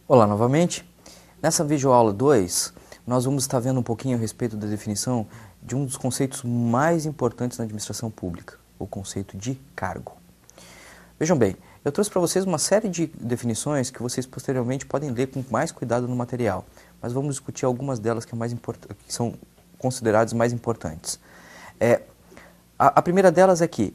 Olá novamente. Nessa videoaula 2, nós vamos estar vendo um pouquinho a respeito da definição de um dos conceitos mais importantes na administração pública, o conceito de cargo. Vejam bem, eu trouxe para vocês uma série de definições que vocês posteriormente podem ler com mais cuidado no material, mas vamos discutir algumas delas que são consideradas mais importantes. A primeira delas é que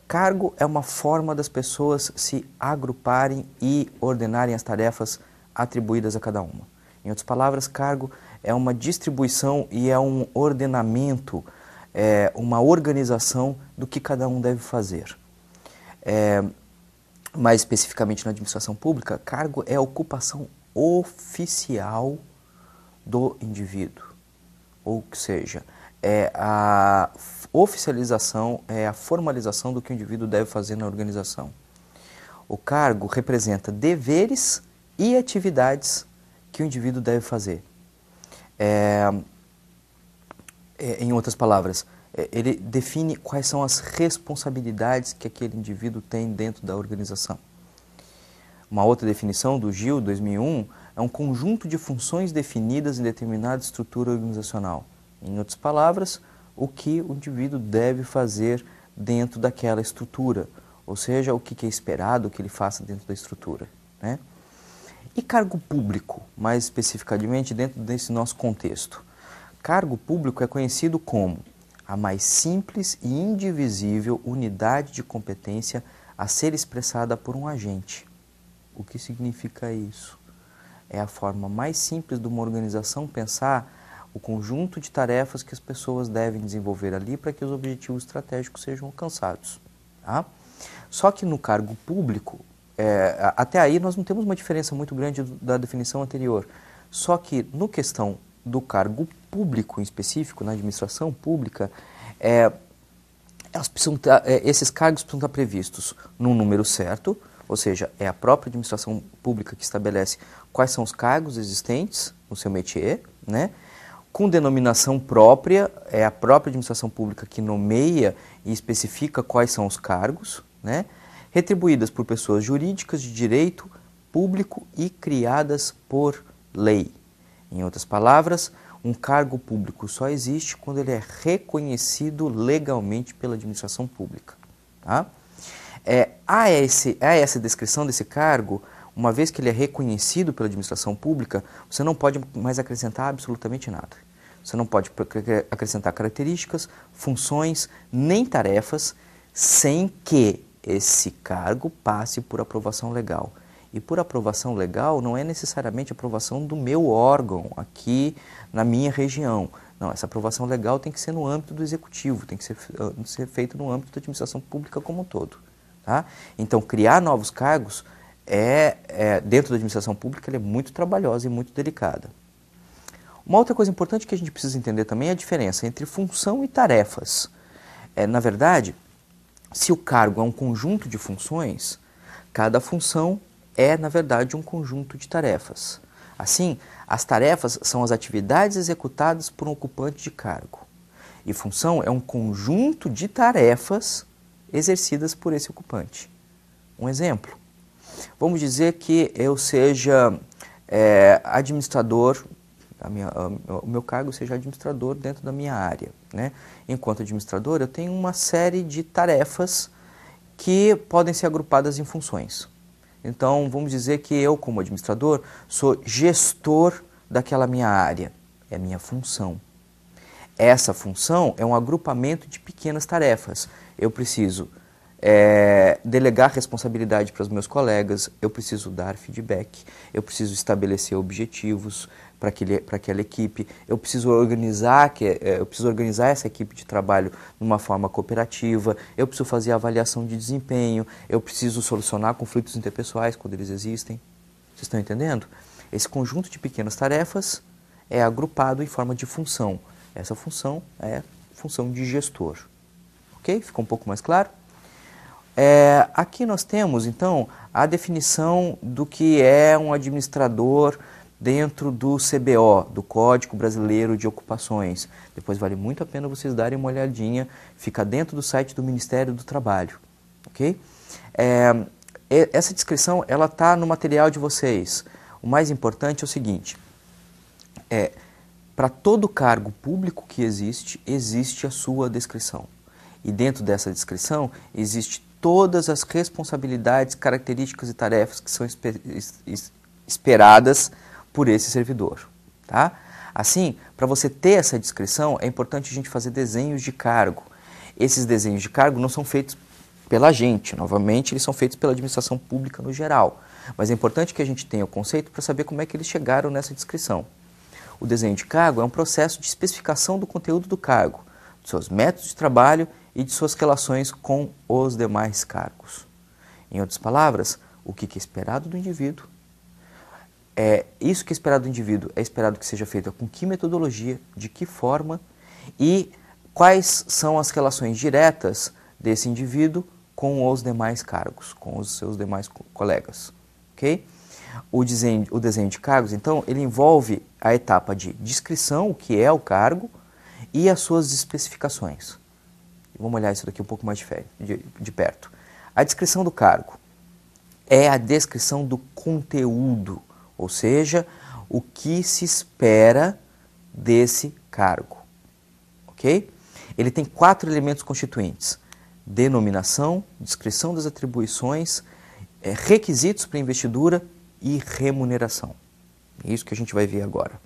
cargo é uma forma das pessoas se agruparem e ordenarem as tarefas atribuídas a cada uma. Em outras palavras, cargo é uma distribuição e é um ordenamento, uma organização do que cada um deve fazer. Mais especificamente na administração pública, cargo é a ocupação oficial do indivíduo, ou seja, é a oficialização, é a formalização do que o indivíduo deve fazer na organização. O cargo representa deveres e atividades que o indivíduo deve fazer. Em outras palavras, ele define quais são as responsabilidades que aquele indivíduo tem dentro da organização. Uma outra definição do GIL 2001 é um conjunto de funções definidas em determinada estrutura organizacional. Em outras palavras, o que o indivíduo deve fazer dentro daquela estrutura, ou seja, o que é esperado que ele faça dentro da estrutura, né? E cargo público, mais especificamente dentro desse nosso contexto? Cargo público é conhecido como a mais simples e indivisível unidade de competência a ser expressada por um agente. O que significa isso? É a forma mais simples de uma organização pensar o conjunto de tarefas que as pessoas devem desenvolver ali para que os objetivos estratégicos sejam alcançados. Tá? Só que no cargo público, até aí nós não temos uma diferença muito grande da definição anterior. Só que no questão do cargo público em específico, na administração pública, esses cargos precisam estar previstos num número certo, ou seja, é a própria administração pública que estabelece quais são os cargos existentes no seu métier, né? Com denominação própria, é a própria administração pública que nomeia e especifica quais são os cargos, né? Retribuídas por pessoas jurídicas de direito público e criadas por lei. Em outras palavras, um cargo público só existe quando ele é reconhecido legalmente pela administração pública. Tá? A essa descrição desse cargo, uma vez que ele é reconhecido pela administração pública, você não pode mais acrescentar absolutamente nada. Você não pode acrescentar características, funções, nem tarefas, sem que esse cargo passe por aprovação legal. E por aprovação legal não é necessariamente aprovação do meu órgão aqui na minha região. Não, essa aprovação legal tem que ser no âmbito do executivo, tem que ser feito no âmbito da administração pública como um todo. Tá? Então, criar novos cargos dentro da administração pública é muito trabalhosa e muito delicada. Uma outra coisa importante que a gente precisa entender também é a diferença entre função e tarefas. Na verdade, se o cargo é um conjunto de funções, cada função é, na verdade, um conjunto de tarefas. Assim, as tarefas são as atividades executadas por um ocupante de cargo. E função é um conjunto de tarefas exercidas por esse ocupante. Um exemplo. Vamos dizer que eu seja administrador, o meu cargo seja administrador dentro da minha área, né? Enquanto administrador, eu tenho uma série de tarefas que podem ser agrupadas em funções. Então, vamos dizer que eu, como administrador, sou gestor daquela minha área. É a minha função. Essa função é um agrupamento de pequenas tarefas. Eu preciso delegar responsabilidade para os meus colegas, eu preciso dar feedback, eu preciso estabelecer objetivos para aquela equipe, eu preciso organizar essa equipe de trabalho de uma forma cooperativa, eu preciso fazer avaliação de desempenho, eu preciso solucionar conflitos interpessoais quando eles existem. Vocês estão entendendo? Esse conjunto de pequenas tarefas é agrupado em forma de função. Essa função é função de gestor. Ok? Ficou um pouco mais claro? Aqui nós temos, então, a definição do que é um administrador dentro do CBO, do Código Brasileiro de Ocupações. Depois vale muito a pena vocês darem uma olhadinha, fica dentro do site do Ministério do Trabalho. ok? Essa descrição ela está no material de vocês. O mais importante é o seguinte, para todo cargo público que existe a sua descrição. E dentro dessa descrição, existe todas as responsabilidades, características e tarefas que são esperadas por esse servidor. Tá? Assim, para você ter essa descrição, é importante a gente fazer desenhos de cargo. Esses desenhos de cargo não são feitos pela gente, novamente, eles são feitos pela administração pública no geral. Mas é importante que a gente tenha o conceito para saber como é que eles chegaram nessa descrição. O desenho de cargo é um processo de especificação do conteúdo do cargo, de seus métodos de trabalho e de suas relações com os demais cargos. Em outras palavras, o que é esperado do indivíduo, isso que é esperado do indivíduo é esperado que seja feito com que metodologia, de que forma e quais são as relações diretas desse indivíduo com os demais cargos, com os seus demais colegas. Okay? O desenho de cargos, então, ele envolve a etapa de descrição, o que é o cargo, e as suas especificações. Vamos olhar isso daqui um pouco mais de perto. A descrição do cargo é a descrição do conteúdo, ou seja, o que se espera desse cargo. Ok? Ele tem 4 elementos constituintes: denominação, descrição das atribuições, requisitos para investidura e remuneração. É isso que a gente vai ver agora.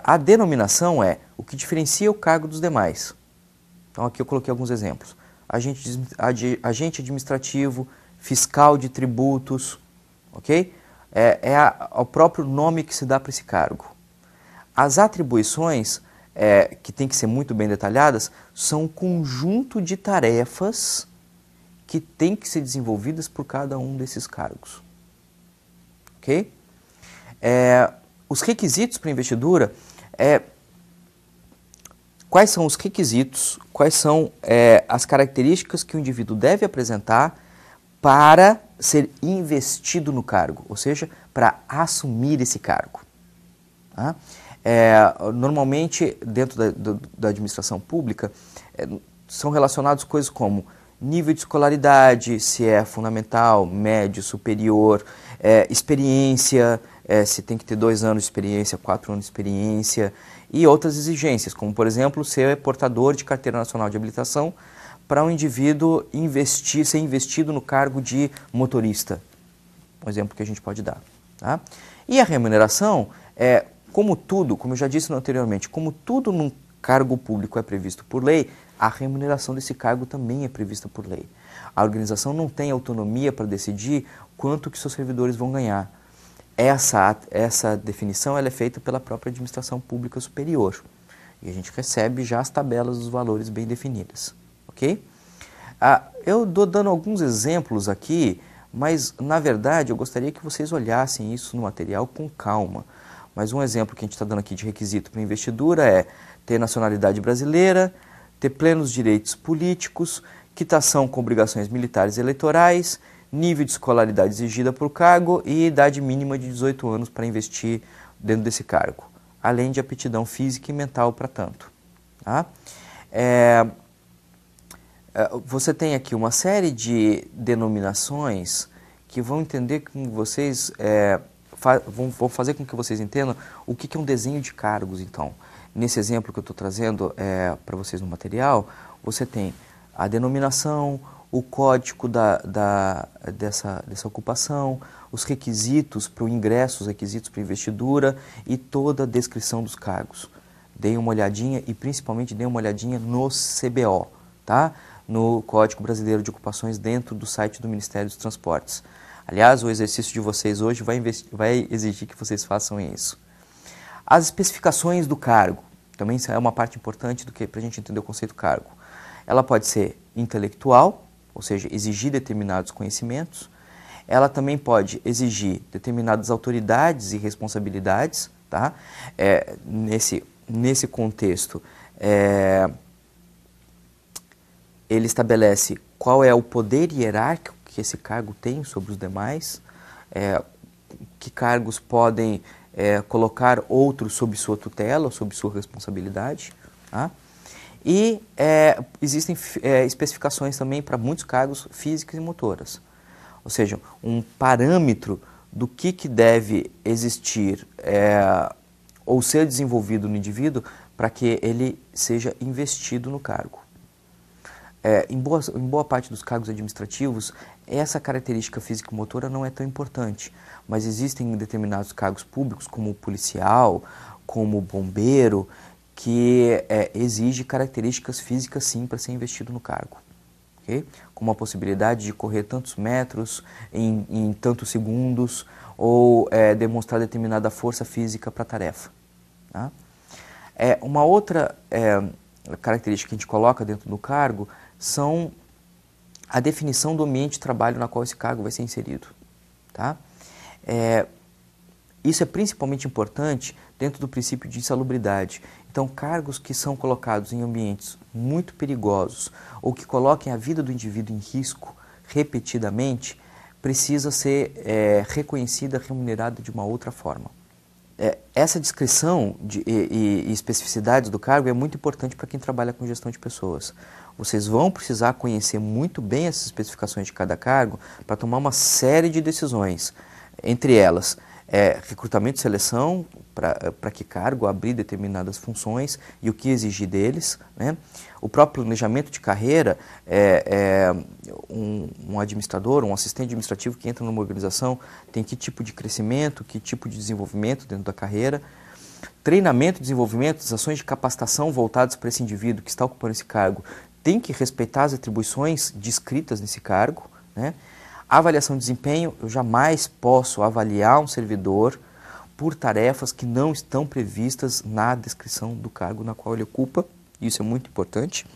A denominação é o que diferencia o cargo dos demais. Então aqui eu coloquei alguns exemplos. Agente administrativo, fiscal de tributos, ok? O próprio nome que se dá para esse cargo. As atribuições, que tem que ser muito bem detalhadas, são um conjunto de tarefas que tem que ser desenvolvidas por cada um desses cargos. Ok? Os requisitos para investidura, quais são os requisitos, quais são as características que o indivíduo deve apresentar para ser investido no cargo, ou seja, para assumir esse cargo. Tá? Normalmente, dentro da administração pública, são relacionados coisas como nível de escolaridade, se é fundamental, médio, superior, experiência, se tem que ter 2 anos de experiência, 4 anos de experiência, e outras exigências, como, por exemplo, ser portador de carteira nacional de habilitação para um indivíduo ser investido no cargo de motorista. Um exemplo que a gente pode dar. Tá? E a remuneração, como tudo, como eu já disse anteriormente, como tudo num cargo público é previsto por lei, a remuneração desse cargo também é prevista por lei. A organização não tem autonomia para decidir quanto que seus servidores vão ganhar. Essa definição ela é feita pela própria administração pública superior. E a gente recebe já as tabelas dos valores bem definidas. Ok? Eu estou dando alguns exemplos aqui, mas na verdade eu gostaria que vocês olhassem isso no material com calma. Mas um exemplo que a gente está dando aqui de requisito para investidura é ter nacionalidade brasileira, ter plenos direitos políticos, quitação com obrigações militares e eleitorais, nível de escolaridade exigida por cargo e idade mínima de 18 anos para investir dentro desse cargo, além de aptidão física e mental para tanto. Tá? Você tem aqui uma série de denominações que vão entender com vocês, vão fazer com que vocês entendam o que é um desenho de cargos, então. Nesse exemplo que eu estou trazendo para vocês no material, você tem a denominação, o código dessa ocupação, os requisitos para o ingresso, os requisitos para a investidura e toda a descrição dos cargos. Deem uma olhadinha e principalmente deem uma olhadinha no CBO, tá? No Código Brasileiro de Ocupações dentro do site do Ministério dos Transportes. Aliás, o exercício de vocês hoje vai exigir que vocês façam isso. As especificações do cargo, também é uma parte importante para a gente entender o conceito cargo. Ela pode ser intelectual, ou seja, exigir determinados conhecimentos. Ela também pode exigir determinadas autoridades e responsabilidades. Tá? Nesse contexto, ele estabelece qual é o poder hierárquico que esse cargo tem sobre os demais, que cargos podem colocar outros sob sua tutela, sob sua responsabilidade. Tá? E existem especificações também para muitos cargos físicas e motoras. Ou seja, um parâmetro do que deve existir ou ser desenvolvido no indivíduo para que ele seja investido no cargo. Em boa parte dos cargos administrativos, essa característica físico-motora não é tão importante, mas existem determinados cargos públicos, como o policial, como o bombeiro, que exige características físicas sim para ser investido no cargo. Okay? Como a possibilidade de correr tantos metros em tantos segundos ou demonstrar determinada força física para a tarefa. Tá? Uma outra característica que a gente coloca dentro do cargo são a definição do ambiente de trabalho na qual esse cargo vai ser inserido. Tá? Isso é principalmente importante dentro do princípio de insalubridade. Então, cargos que são colocados em ambientes muito perigosos ou que coloquem a vida do indivíduo em risco repetidamente, precisa ser reconhecida, remunerada de uma outra forma. Essa descrição e especificidades do cargo é muito importante para quem trabalha com gestão de pessoas. Vocês vão precisar conhecer muito bem essas especificações de cada cargo para tomar uma série de decisões, entre elas recrutamento e seleção, para que cargo, abrir determinadas funções e o que exigir deles, né? O próprio planejamento de carreira, um administrador, um assistente administrativo que entra numa organização tem que tipo de crescimento, que tipo de desenvolvimento dentro da carreira. Treinamento e desenvolvimento, as ações de capacitação voltadas para esse indivíduo que está ocupando esse cargo tem que respeitar as atribuições descritas nesse cargo, né? Avaliação de desempenho, eu jamais posso avaliar um servidor por tarefas que não estão previstas na descrição do cargo na qual ele ocupa, isso é muito importante.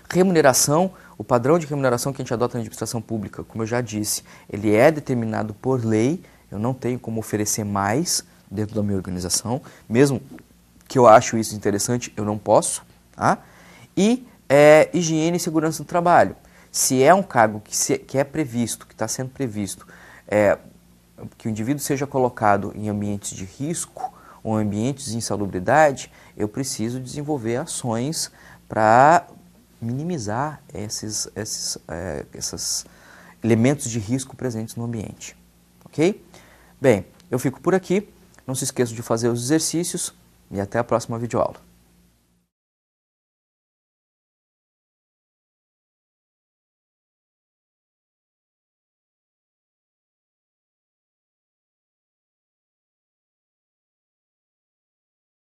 Remuneração, o padrão de remuneração que a gente adota na administração pública, como eu já disse, ele é determinado por lei, eu não tenho como oferecer mais dentro da minha organização, mesmo que eu acho isso interessante, eu não posso. Tá? E higiene e segurança do trabalho. Se é um cargo que é previsto, que está sendo previsto, que o indivíduo seja colocado em ambientes de risco ou ambientes de insalubridade, eu preciso desenvolver ações para minimizar esses elementos de risco presentes no ambiente. Ok? Bem, eu fico por aqui. Não se esqueça de fazer os exercícios e até a próxima videoaula.